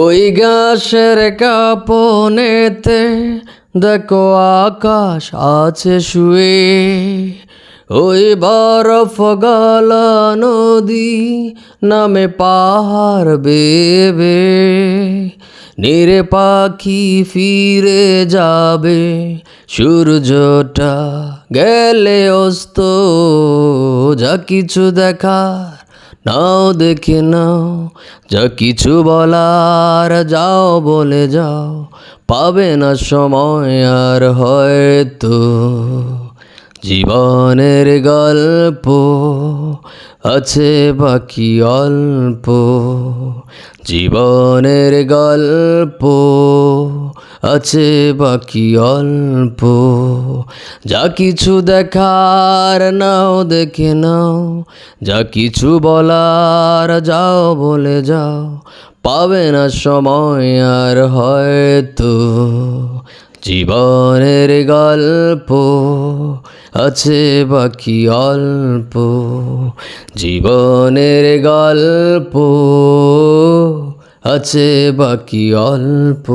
ওই ঘাসের কাপনেতে দেখো আকাশ আছে শুয়ে, ওই বরফ গলা নদী নামে পাহাড় বেবে, নিরে পাখি ফিরে যাবে সূর্যটা গেলে অস্ত। যা কিছু দেখার নাও দেখে নাও, যা কিছু বলার যাও বলে যাও, পাবে না সময় আর হয়তো। জীবনের গল্প আছে বাকি অল্প, জীবনের গল্প আছে বাকি অল্প। যা কিছু দেখার নাও দেখে নাও, যা কিছু বলার যাও বলে যাও, পাবে না সময় আর হয়তো। জীবনের গল্প আছে বাকি অল্প, জীবনের গল্প আছে বাকি অল্প।